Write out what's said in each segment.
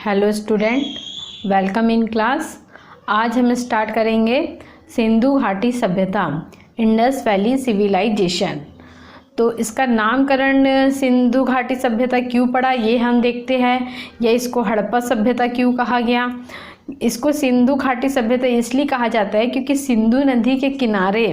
Hello student, welcome in class. आज हम start करेंगे सिंधु घाटी सभ्यता, इंडस वैली सिविलाइजेशन। तो इसका नामकरण सिंधु घाटी सभ्यता क्यों पड़ा ये हम देखते हैं, या इसको हड़प्पा सभ्यता क्यों कहा गया। इसको सिंधु घाटी सभ्यता इसलिए कहा जाता है क्योंकि सिंधु नदी के किनारे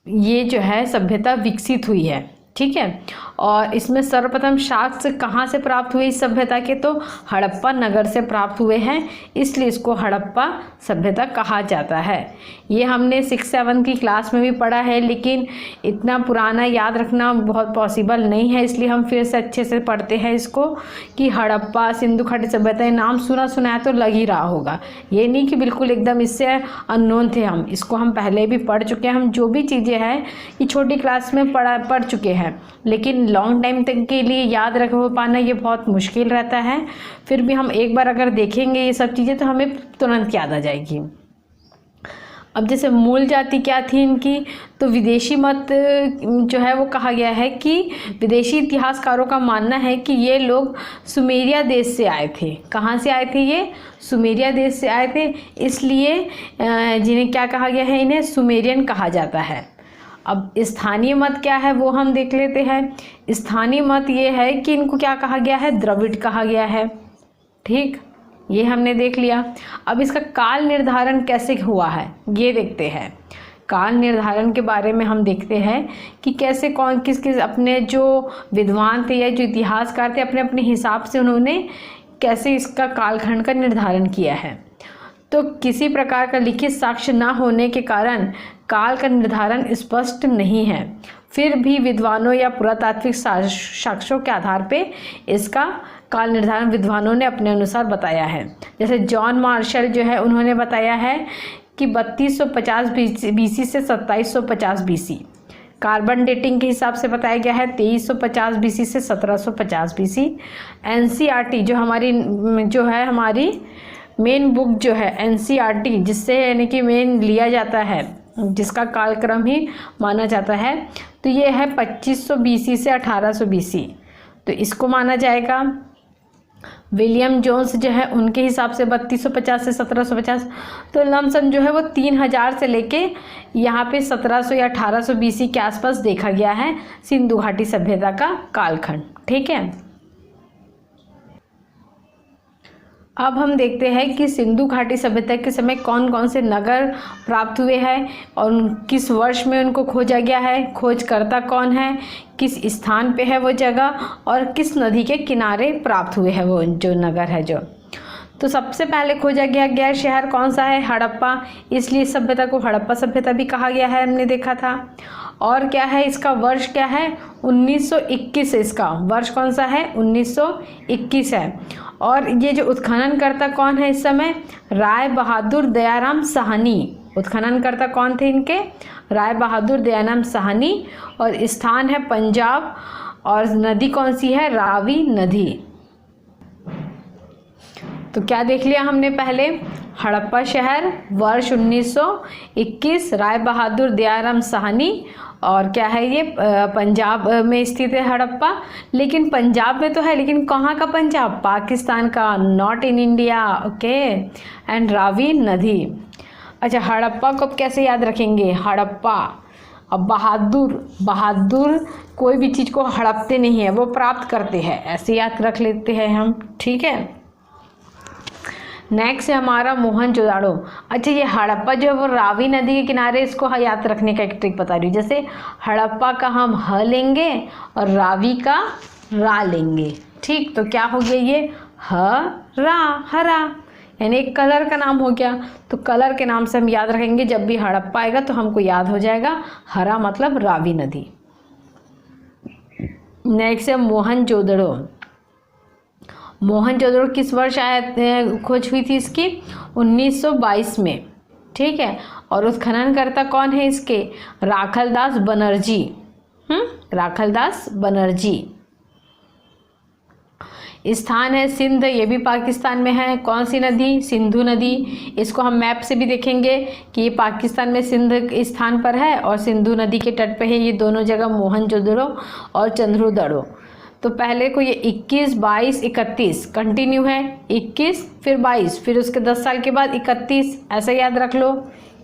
ये जो है सभ्यता विकसित हुई है। ठीक है, और इसमें सर्वप्रथम साक्ष्य कहाँ से प्राप्त हुए इस सभ्यता के, तो हड़प्पा नगर से प्राप्त हुए हैं, इसलिए इसको हड़प्पा सभ्यता कहा जाता है। ये हमने 6-7 की क्लास में भी पढ़ा है, लेकिन इतना पुराना याद रखना बहुत पॉसिबल नहीं है, इसलिए हम फिर से अच्छे से पढ़ते हैं इसको कि हड़प्पा सिंधु घाटी सभ्यता, नाम सुना है तो लग ही रहा होगा। ये नहीं कि बिल्कुल एकदम इससे अननोन थे हम, इसको हम पहले भी पढ़ चुके हैं। हम जो भी चीज़ें हैं ये छोटी क्लास में पढ़ चुके हैं, लेकिन लॉन्ग टाइम तक के लिए याद रख हो पाना ये बहुत मुश्किल रहता है। फिर भी हम एक बार अगर देखेंगे ये सब चीज़ें तो हमें तुरंत याद आ जाएगी। अब जैसे मूल जाति क्या थी इनकी, तो विदेशी मत जो है वो कहा गया है कि विदेशी इतिहासकारों का मानना है कि ये लोग सुमेरिया देश से आए थे। कहाँ से आए थे ये? सुमेरिया देश से आए थे, इसलिए जिन्हें क्या कहा गया है, इन्हें सुमेरियन कहा जाता है। अब स्थानीय मत क्या है वो हम देख लेते हैं। स्थानीय मत ये है कि इनको क्या कहा गया है, द्रविड़ कहा गया है। ठीक, ये हमने देख लिया। अब इसका काल निर्धारण कैसे हुआ है ये देखते हैं। काल निर्धारण के बारे में हम देखते हैं कि कैसे कौन किस अपने जो विद्वान थे या जो इतिहासकार थे अपने अपने हिसाब से उन्होंने कैसे इसका कालखंड का निर्धारण किया है। तो किसी प्रकार का लिखित साक्ष्य न होने के कारण काल का निर्धारण स्पष्ट नहीं है। फिर भी विद्वानों या पुरातात्विक साक्ष्यों के आधार पे इसका काल निर्धारण विद्वानों ने अपने अनुसार बताया है। जैसे जॉन मार्शल जो है उन्होंने बताया है कि 3250 BC से 2750 BC। कार्बन डेटिंग के हिसाब से बताया गया है 2350 BC से 1750 BC। NCERT जो है हमारी मेन बुक जो है NCERT, जिससे यानी कि मेन लिया जाता है, जिसका कालक्रम ही माना जाता है, तो ये है 2500 BC से 1800 BC, तो इसको माना जाएगा। विलियम जोन्स जो है उनके हिसाब से 3250 से 1750, तो लमसम जो है वो 3000 से लेके यहाँ पे 1700 या 1800 BC के आसपास देखा गया है सिंधु घाटी सभ्यता का कालखंड। ठीक है, अब हम देखते हैं कि सिंधु घाटी सभ्यता के समय कौन कौन से नगर प्राप्त हुए हैं और किस वर्ष में उनको खोजा गया है, खोजकर्ता कौन है, किस स्थान पे है वो जगह, और किस नदी के किनारे प्राप्त हुए हैं वो जो नगर है जो। तो सबसे पहले खोजा गया शहर कौन सा है? हड़प्पा, इसलिए सभ्यता को हड़प्पा सभ्यता भी कहा गया है, हमने देखा था। और क्या है इसका वर्ष क्या है? 1921 है इसका वर्ष। कौन सा है? 1921 है। और ये जो उत्खननकर्ता कौन है इस समय? राय बहादुर दयाराम साहनी। उत्खननकर्ता कौन थे इनके? राय बहादुर दयाराम साहनी। और स्थान है पंजाब, और नदी कौन सी है? रावी नदी। तो क्या देख लिया हमने पहले? हड़प्पा शहर, वर्ष 1921, राय बहादुर दयाराम साहनी, और क्या है ये? पंजाब में स्थित है हड़प्पा। लेकिन पंजाब में तो है, लेकिन कहाँ का पंजाब? पाकिस्तान का, not in India. Okay, and Ravi नदी। अच्छा, हड़प्पा को अब कैसे याद रखेंगे? हड़प्पा। अब बहादुर कोई भी चीज़ को हड़पते नहीं है, वो प्राप्त करते हैं, ऐसे याद रख लेते हैं हम। ठीक है, नेक्स्ट है हमारा मोहनजोदाड़ो। अच्छा, ये हड़प्पा जो है वो रावी नदी के किनारे, इसको याद रखने का एक ट्रिक बता रही हूँ। जैसे हड़प्पा का हम ह लेंगे और रावी का रा लेंगे। ठीक, तो क्या हो गया ये? हरा, हरा, यानी एक कलर का नाम हो गया। तो कलर के नाम से हम याद रखेंगे, जब भी हड़प्पा आएगा तो हमको याद हो जाएगा हरा मतलब रावी नदी। नेक्स्ट है मोहनजोदड़ो। मोहनजोदड़ो किस वर्ष खोज हुई थी इसकी? 1922 में। ठीक है, और उत्खननकर्ता कौन है इसके? राखलदास बनर्जी। राखलदास बनर्जी। स्थान है सिंध, ये भी पाकिस्तान में है। कौन सी नदी? सिंधु नदी। इसको हम मैप से भी देखेंगे कि ये पाकिस्तान में सिंध स्थान पर है और सिंधु नदी के तट पे है। ये दोनों जगह मोहनजोदड़ो और चंद्रुदड़ो तो पहले को ये 21, 22, 31 कंटिन्यू है, 21 फिर 22 फिर उसके 10 साल के बाद 31, ऐसा याद रख लो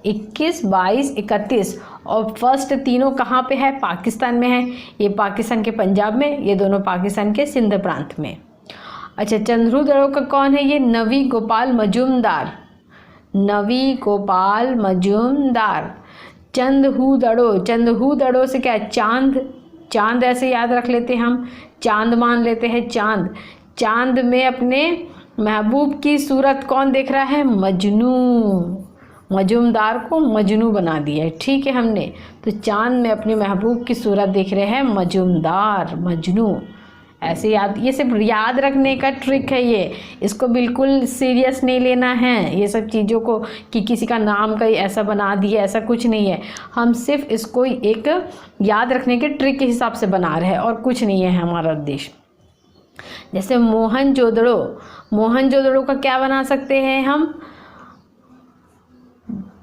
21, 22, 31। और फर्स्ट तीनों कहाँ पे है? पाकिस्तान में है। ये पाकिस्तान के पंजाब में, ये दोनों पाकिस्तान के सिंध प्रांत में। अच्छा, चंद्रू दड़ो का कौन है? ये नवी गोपाल मजूमदार, नवी गोपाल मजूमदार। चंदहू दड़ो, चंदहू दड़ो से क्या है? चांद, चांद ऐसे याद रख लेते हैं हम, चांद मान लेते हैं चांद। चांद में अपने महबूब की सूरत कौन देख रहा है? मजनू, मजूमदार को मजनू बना दिया है, ठीक है हमने। तो चांद में अपने महबूब की सूरत देख रहे हैं मजूमदार, मजनू, ऐसे याद। ये सिर्फ याद रखने का ट्रिक है ये, इसको बिल्कुल सीरियस नहीं लेना है ये सब चीज़ों को कि किसी का नाम कहीं ऐसा बना दिया, ऐसा कुछ नहीं है। हम सिर्फ इसको एक याद रखने के ट्रिक के हिसाब से बना रहे हैं और कुछ नहीं है हमारा उद्देश्य। जैसे मोहनजोदड़ो, मोहनजोदड़ो का क्या बना सकते हैं हम?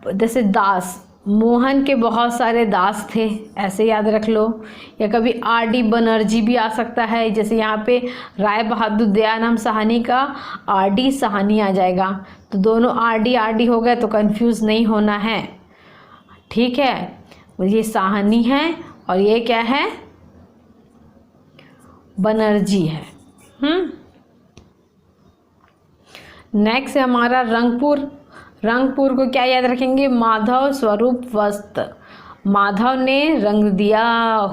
जैसे दास, मोहन के बहुत सारे दास थे, ऐसे याद रख लो। या कभी आर.डी. बनर्जी भी आ सकता है, जैसे यहाँ पे राय बहादुर दयाराम साहनी का आर.डी. साहनी आ जाएगा। तो दोनों आर.डी. हो गए तो कंफ्यूज नहीं होना है, ठीक है। ये साहनी है और ये क्या है? बनर्जी है। नेक्स्ट है हमारा रंगपुर। रंगपुर को क्या याद रखेंगे? माधव स्वरूप वस्त्र, माधव ने रंग दिया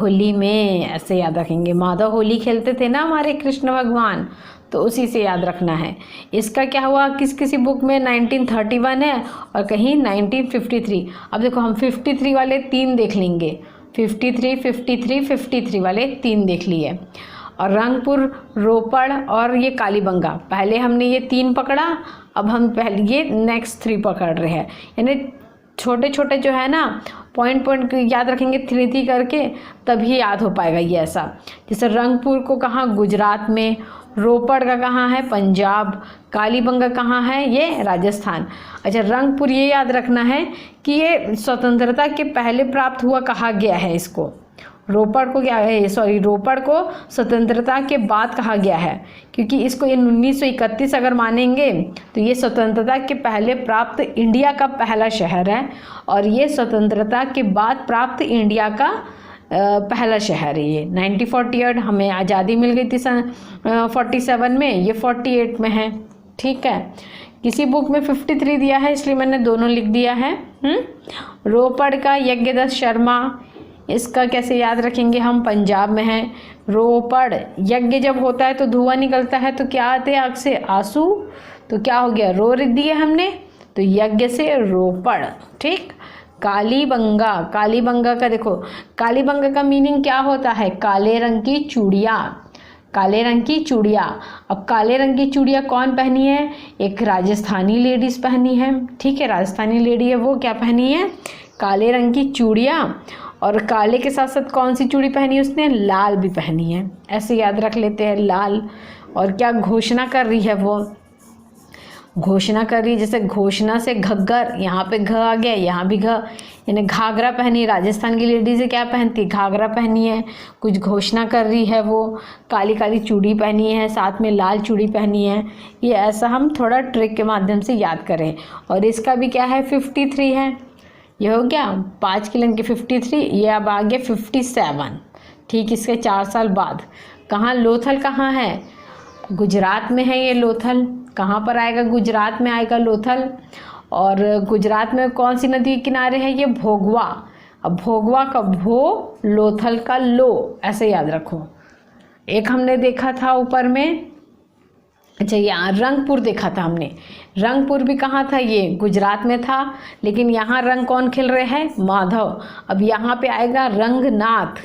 होली में, ऐसे याद रखेंगे। माधव होली खेलते थे ना हमारे कृष्ण भगवान, तो उसी से याद रखना है। इसका क्या हुआ? किस किसी बुक में 1931 है और कहीं 1953। अब देखो हम 53 वाले 3 देख लेंगे, 53, 53, 53 वाले 3 देख लिए। और रंगपुर, रोपड़ और ये कालीबंगा, पहले हमने ये 3 पकड़ा, अब हम पहले ये नेक्स्ट 3 पकड़ रहे हैं। यानी छोटे छोटे जो है ना पॉइंट पॉइंट याद रखेंगे 3 करके, तभी याद हो पाएगा ये ऐसा। जैसे रंगपुर को कहाँ? गुजरात में। रोपड़ का कहाँ है? पंजाब। कालीबंगा कहाँ है? ये राजस्थान। अच्छा, रंगपुर ये याद रखना है कि ये स्वतंत्रता के पहले प्राप्त हुआ, कहा गया है इसको। रोपड़ को क्या है? सॉरी, रोपड़ को स्वतंत्रता के बाद कहा गया है, क्योंकि इसको ये 1931 अगर मानेंगे तो ये स्वतंत्रता के पहले प्राप्त इंडिया का पहला शहर है और ये स्वतंत्रता के बाद प्राप्त इंडिया का पहला शहर है। ये 1948 हमें आज़ादी मिल गई थी सन 47 में, ये 48 में है, ठीक है। किसी बुक में 53 दिया है इसलिए मैंने दोनों लिख दिया है। रोपड़ का यज्ञदत्त शर्मा, इसका कैसे याद रखेंगे हम? पंजाब में है। रोपड़, यज्ञ जब होता है तो धुआं निकलता है तो क्या आते हैं? आग से आंसू, तो क्या हो गया? रो दिए हमने, तो यज्ञ से रोपड़, ठीक। कालीबंगा, कालीबंगा का देखो, कालीबंगा का मीनिंग क्या होता है? काले रंग की चूड़ियाँ, काले रंग की चूड़ियाँ। अब काले रंग की चूड़ियाँ कौन पहनी है? एक राजस्थानी लेडीज़ पहनी है, ठीक है, राजस्थानी लेडी है वो क्या पहनी है? काले रंग की चूड़ियाँ। और काले के साथ साथ कौन सी चूड़ी पहनी है उसने? लाल भी पहनी है, ऐसे याद रख लेते हैं, लाल। और क्या घोषणा कर रही है वो? घोषणा कर रही है, जैसे घोषणा से घग्गर, यहाँ पे घ आ गया, यहाँ भी घ, यानी घाघरा पहनी। राजस्थान की लेडीज़ क्या पहनती? घाघरा पहनी है, कुछ घोषणा कर रही है वो। काली काली चूड़ी पहनी है, साथ में लाल चूड़ी पहनी है। ये ऐसा हम थोड़ा ट्रिक के माध्यम से याद करें। और इसका भी क्या है? 53 है। ये हो गया 5 के अंक के 53, ये अब आ गया 57, ठीक। इसके 4 साल बाद कहाँ? लोथल कहाँ है? गुजरात में है ये लोथल। कहाँ पर आएगा? गुजरात में आएगा लोथल। और गुजरात में कौन सी नदी के किनारे है? ये भोगवा। अब भोगवा का भो, लोथल का लो, ऐसे याद रखो। एक हमने देखा था ऊपर में, अच्छा यहाँ रंगपुर देखा था हमने। रंगपुर भी कहाँ था? ये गुजरात में था, लेकिन यहाँ रंग कौन खेल रहे हैं? माधव। अब यहाँ पे आएगा रंगनाथ,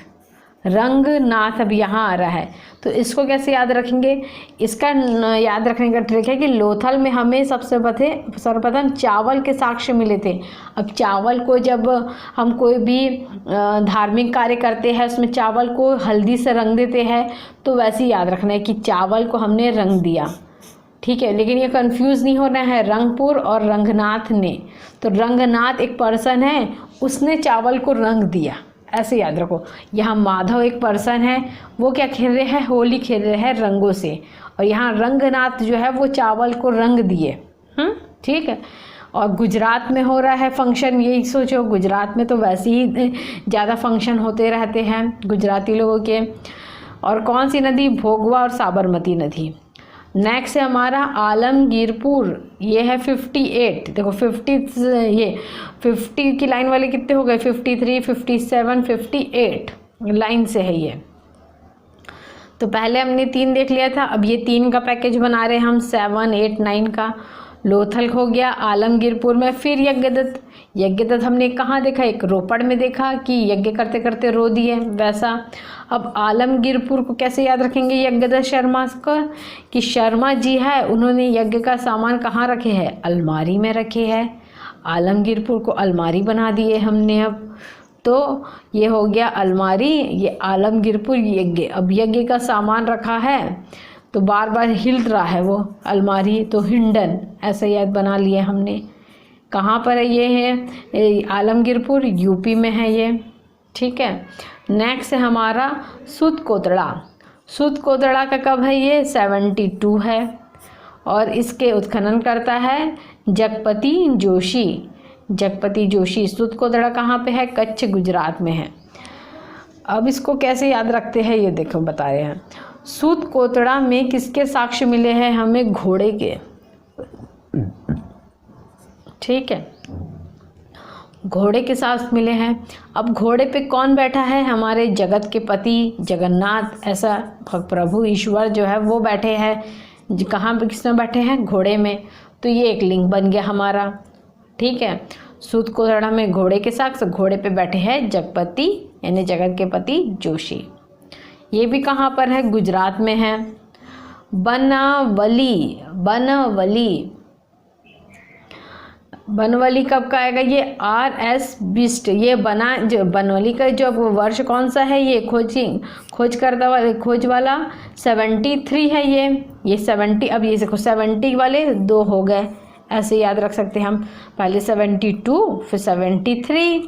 रंगनाथ अब यहाँ आ रहा है। तो इसको कैसे याद रखेंगे? इसका याद रखने का ट्रिक है कि लोथल में हमें सर्वप्रथम चावल के साक्ष्य मिले थे। अब चावल को जब हम कोई भी धार्मिक कार्य करते हैं उसमें चावल को हल्दी से रंग देते हैं, तो वैसे ही याद रखना है कि चावल को हमने रंग दिया, ठीक है। लेकिन ये कंफ्यूज नहीं होना है रंगपुर और रंगनाथ ने। तो रंगनाथ एक पर्सन है, उसने चावल को रंग दिया, ऐसे याद रखो। यहाँ माधव एक पर्सन है, वो क्या खेल रहे हैं, होली खेल रहे हैं रंगों से। और यहाँ रंगनाथ जो है वो चावल को रंग दिए। ठीक है। और गुजरात में हो रहा है फंक्शन, यही सोचो, गुजरात में तो वैसे ही ज़्यादा फंक्शन होते रहते हैं गुजराती लोगों के। और कौन सी नदी, भोगवा और साबरमती नदी। नेक्स्ट है हमारा आलमगीरपुर, ये है 58। देखो 50, ये 50 की लाइन वाले कितने हो गए, 53, 57, 58 लाइन से है ये। तो पहले हमने 3 देख लिया था, अब ये 3 का पैकेज बना रहे हैं हम, 7, 8, 9 का। लोथल हो गया आलमगीरपुर में। फिर यज्ञदत्त, यज्ञदत्त हमने कहाँ देखा, एक रोपड़ में देखा कि यज्ञ करते करते रो दिए, वैसा। अब आलमगीरपुर को कैसे याद रखेंगे यज्ञदत्त शर्मा का, कि शर्मा जी है, उन्होंने यज्ञ का सामान कहाँ रखे हैं, अलमारी में रखे हैं। आलमगीरपुर को अलमारी बना दिए हमने अब। तो ये हो गया अलमारी, ये आलमगीरपुर यज्ञ। अब यज्ञ का सामान रखा है तो बार बार हिल रहा है वो अलमारी, तो हिंडन ऐसा याद बना लिए हमने। कहाँ पर है, ये है आलमगीरपुर, यूपी में है ये। ठीक है। नेक्स्ट है हमारा सूत कोतड़ा। सूत कोतड़ा का कब है, ये 72 है। और इसके उत्खनन करता है जगपति जोशी। जगपति जोशी। सूत कोतड़ा कहाँ पे है, कच्छ गुजरात में है। अब इसको कैसे याद रखते हैं ये देखो बता रहे हैं। सूत कोतड़ा में किसके साक्ष्य मिले हैं हमें, घोड़े के। ठीक है, घोड़े के साथ मिले हैं। अब घोड़े पे कौन बैठा है, हमारे जगत के पति जगन्नाथ, ऐसा प्रभु ईश्वर जो है वो बैठे हैं। कहाँ पे किसमें बैठे हैं, घोड़े में। तो ये एक लिंग बन गया हमारा। ठीक है। सूत कोतड़ा में घोड़े के साथ, घोड़े पे बैठे हैं जगपति यानी जगत के पति जोशी। ये भी कहाँ पर है, गुजरात में है। बनवली। बनवली, बनवली कब का आएगा, ये RS बिस्ट। ये बना जो बनवली का जो वर्ष कौन सा है, ये खोज वाला 73 है ये 70। अब ये देखो 70 वाले 2 हो गए, ऐसे याद रख सकते हैं हम। पहले 72 फिर 73।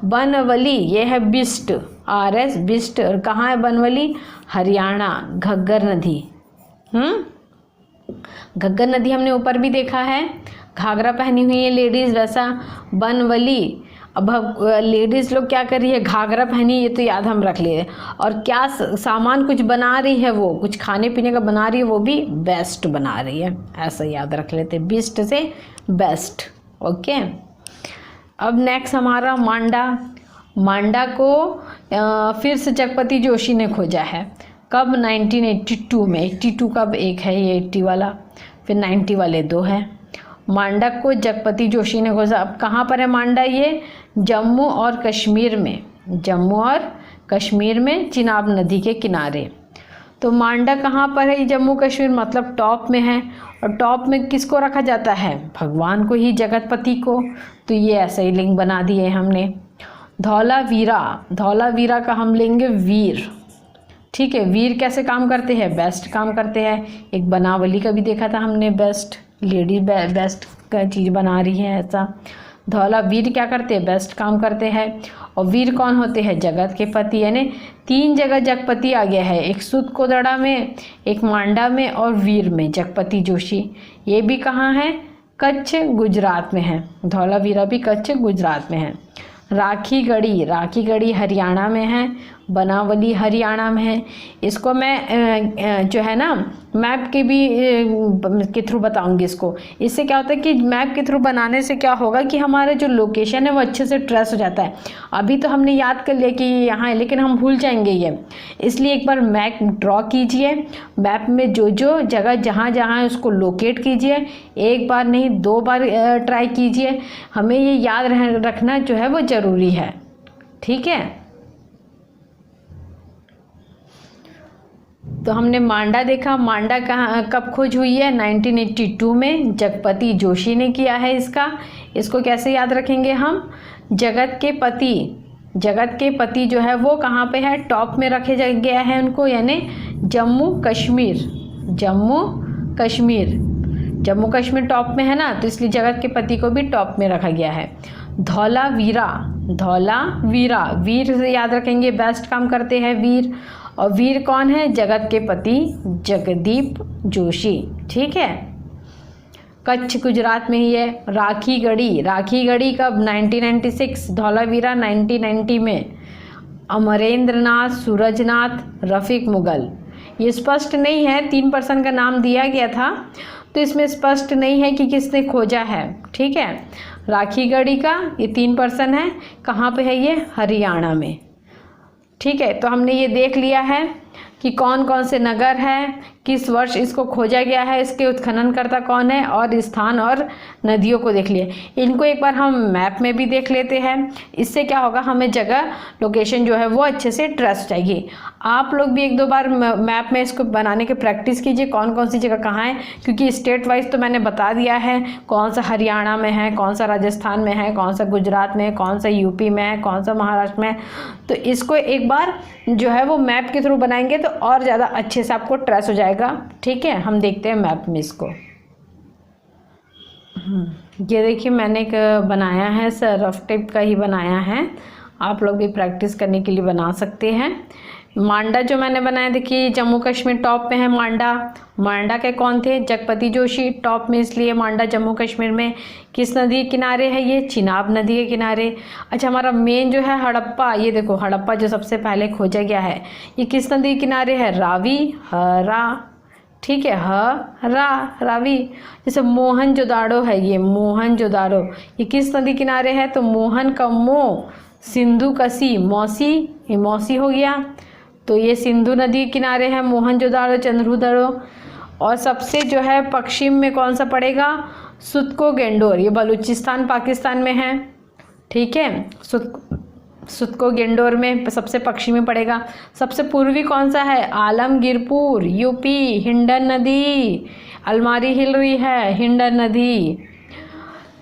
बनवली ये है बिस्ट, RS बिस्ट। और कहाँ है बनवली, हरियाणा, घग्गर नदी। घग्गर नदी हमने ऊपर भी देखा है, घाघरा पहनी हुई है लेडीज़, वैसा बनवली। अब लेडीज़ लोग क्या कर रही है, घाघरा पहनी, ये तो याद हम रख लिए। और क्या सामान कुछ बना रही है, वो कुछ खाने पीने का बना रही है, वो भी बेस्ट बना रही है, ऐसा याद रख लेते, बिस्ट से बेस्ट। ओके। अब नेक्स्ट हमारा मांडा। मांडा को फिर से जगपति जोशी ने खोजा है। कब, 1982 में। 82 का एक है ये, 80 वाला, फिर 90 वाले 2 है। मांडा को जगपति जोशी ने खोजा। अब कहाँ पर है मांडा, ये जम्मू और कश्मीर में। जम्मू और कश्मीर में, चिनाब नदी के किनारे। तो मांडा कहाँ पर है, जम्मू कश्मीर, मतलब टॉप में है। और टॉप में किसको रखा जाता है, भगवान को ही, जगतपति को। तो ये ऐसे ही लिंग बना दिए हमने। धौलावीरा। धौलावीरा का हम लेंगे वीर। ठीक है। वीर कैसे काम करते हैं, बेस्ट काम करते हैं। एक बनावली का भी देखा था हमने, बेस्ट, लेडी बेस्ट का चीज़ बना रही है, ऐसा। धौला वीर क्या करते हैं, बेस्ट काम करते हैं। और वीर कौन होते हैं, जगत के पति। यानी 3 जगह जगपति आ गया है, एक सूत कोतड़ा में, एक मांडा में और वीर में, जगपति जोशी। ये भी कहाँ है, कच्छ गुजरात में है। धौलावीरा भी कच्छ गुजरात में है। राखीगढ़ी। राखीगढ़ी हरियाणा में है। बनावली हरियाणा में है। इसको मैं जो है ना मैप के थ्रू बताऊंगी इसको। इससे क्या होता है कि मैप के थ्रू बनाने से क्या होगा कि हमारा जो लोकेशन है वो अच्छे से ट्रेस हो जाता है। अभी तो हमने याद कर लिया कि यहाँ है, लेकिन हम भूल जाएंगे ये, इसलिए एक बार मैप ड्रॉ कीजिए। मैप में जो जो जगह जहाँ जहाँ है उसको लोकेट कीजिए, एक बार नहीं 2 बार ट्राई कीजिए। हमें ये याद रखना जो है वो ज़रूरी है। ठीक है। तो हमने मांडा देखा। मांडा कहाँ कब खोज हुई है, 1982 में, जगपति जोशी ने किया है इसको कैसे याद रखेंगे हम, जगत के पति। जगत के पति जो है वो कहाँ पे है, टॉप में रखे गया है उनको, यानी जम्मू कश्मीर। जम्मू कश्मीर, जम्मू कश्मीर टॉप में है ना, तो इसलिए जगत के पति को भी टॉप में रखा गया है। धौलावीरा, धौलावीरा, वीर से याद रखेंगे, बेस्ट काम करते हैं वीर। और वीर कौन है? जगत के पति जगदीप जोशी। ठीक है, कच्छ गुजरात में ही है। राखी गढ़ी, राखी गढ़ी कब? 1996, धौलावीरा 1990 में। अमरेंद्र नाथ, सूरजनाथ, रफ़ीक मुगल। ये स्पष्ट नहीं है, 3 पर्सन का नाम दिया गया था तो इसमें स्पष्ट नहीं है कि किसने खोजा है। ठीक है, राखी गढ़ी का ये 3 पर्सन है। कहाँ पे है ये? हरियाणा में। ठीक है, तो हमने ये देख लिया है कि कौन कौन से नगर हैं, किस वर्ष इसको खोजा गया है, इसके उत्खननकर्ता कौन है, और स्थान और नदियों को देख लिए। इनको एक बार हम मैप में भी देख लेते हैं। इससे क्या होगा, हमें जगह लोकेशन जो है वो अच्छे से ट्रस्ट चाहिए। आप लोग भी 1-2 बार मैप में इसको बनाने की प्रैक्टिस कीजिए, कौन कौन सी जगह कहाँ है, क्योंकि स्टेट वाइज तो मैंने बता दिया है कौन सा हरियाणा में है, कौन सा राजस्थान में है, कौन सा गुजरात में है, कौन सा यूपी में है, कौन सा महाराष्ट्र में है। तो इसको एक बार जो है वो मैप के थ्रू बनाएंगे तो और ज़्यादा अच्छे से आपको ट्रेस हो जाएगा। ठीक है, हम देखते हैं मैप में इसको। ये देखिए मैंने एक बनाया है सर, रफ टेप का ही बनाया है, आप लोग भी प्रैक्टिस करने के लिए बना सकते हैं। मांडा जो मैंने बनाया, देखिए जम्मू कश्मीर टॉप में है मांडा। मांडा के कौन थे? जगपति जोशी टॉप में, इसलिए मांडा जम्मू कश्मीर में। किस नदी के किनारे है ये? चिनाब नदी के किनारे। अच्छा, हमारा मेन जो है हड़प्पा, ये देखो हड़प्पा जो सबसे पहले खोजा गया है, ये किस नदी के किनारे है? रावी, हरा। ठीक है, रावी। जैसे मोहनजोदाड़ो है, ये मोहनजोदाड़ो, ये किस नदी किनारे है? तो मोहन का मो, सिंधु का सी, मौसी, ये मौसी हो गया, तो ये सिंधु नदी के किनारे है मोहनजोदाड़ो, चंद्रभूदड़ो। और सबसे जो है पश्चिम में कौन सा पड़ेगा? सुतको गेंडोर, ये बलूचिस्तान पाकिस्तान में है। ठीक है, सुतको गेंडोर में सबसे पश्चिमी पड़ेगा। सबसे पूर्वी कौन सा है? आलमगीरपुर, यूपी। हिंडन नदी, अलमारी हिल रही है, हिंडन नदी।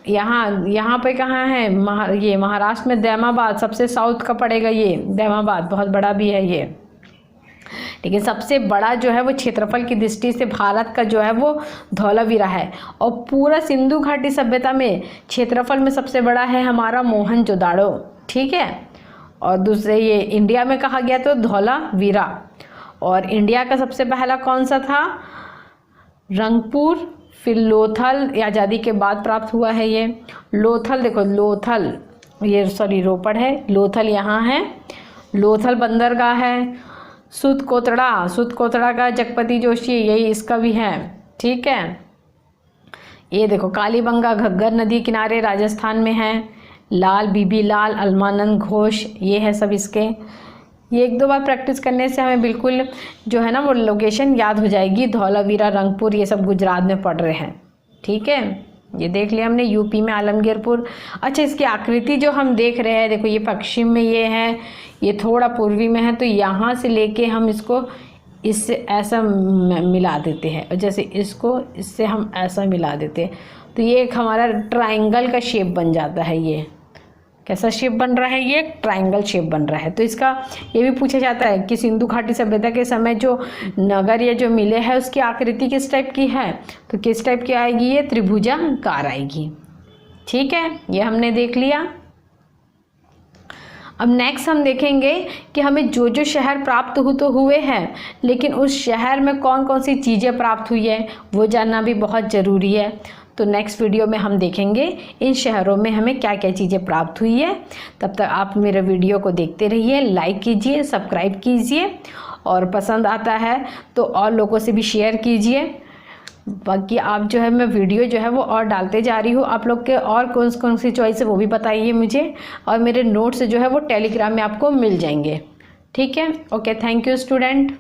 यहाँ पे कहाँ है? ये महाराष्ट्र में दैमाबाद, सबसे साउथ का पड़ेगा ये दैमाबाद, बहुत बड़ा भी है ये। लेकिन सबसे बड़ा जो है वो क्षेत्रफल की दृष्टि से भारत का जो है वो धौलावीरा है। और पूरा सिंधु घाटी सभ्यता में क्षेत्रफल में सबसे बड़ा है हमारा मोहनजोदाड़ो। ठीक है, और दूसरे ये इंडिया में कहा गया तो धौलावीरा। और इंडिया का सबसे पहला कौन सा था? रंगपुर, फिर लोथल, आज़ादी के बाद प्राप्त हुआ है ये। लोथल, देखो लोथल, ये सॉरी रोपड़ है, लोथल यहाँ है, लोथल बंदरगाह है। सुतकोतड़ा का जगपति जोशी, यही इसका भी है। ठीक है, ये देखो कालीबंगा घग्गर नदी किनारे राजस्थान में है। लाल, बीबी लाल, अलमानंद घोष, ये है सब इसके। ये 1-2 बार प्रैक्टिस करने से हमें बिल्कुल जो है ना वो लोकेशन याद हो जाएगी। धौलावीरा, रंगपुर, ये सब गुजरात में पड़ रहे हैं। ठीक है, ये देख लिया हमने, यूपी में आलमगीरपुर। अच्छा, इसकी आकृति जो हम देख रहे हैं, देखो ये पश्चिम में ये है, ये थोड़ा पूर्वी में है, तो यहाँ से लेके हम इसको इससे ऐसा मिला देते हैं, और जैसे इसको इससे हम ऐसा मिला देते हैं, तो ये एक हमारा ट्रायंगल का शेप बन जाता है। ये कैसा शेप बन रहा है? ये ट्रायंगल शेप बन रहा है। तो इसका ये भी पूछा जाता है कि सिंधु घाटी सभ्यता के समय जो नगर या जो मिले हैं उसकी आकृति किस टाइप की है? तो किस टाइप की आएगी? ये त्रिभुजाकार आएगी। ठीक है, ये हमने देख लिया। अब नेक्स्ट हम देखेंगे कि हमें जो जो शहर प्राप्त हुए हैं, लेकिन उस शहर में कौन कौन सी चीज़ें प्राप्त हुई है वो जानना भी बहुत ज़रूरी है। तो नेक्स्ट वीडियो में हम देखेंगे इन शहरों में हमें क्या क्या चीज़ें प्राप्त हुई है। तब तक आप मेरे वीडियो को देखते रहिए, लाइक कीजिए, सब्सक्राइब कीजिए, और पसंद आता है तो और लोगों से भी शेयर कीजिए। बाकी आप जो है मैं वीडियो जो है वो और डालते जा रही हूँ, आप लोग के और कौन सी चॉइस है वो भी बताइए मुझे, और मेरे नोट्स जो है वो टेलीग्राम में आपको मिल जाएंगे। ठीक है, ओके, थैंक यू स्टूडेंट।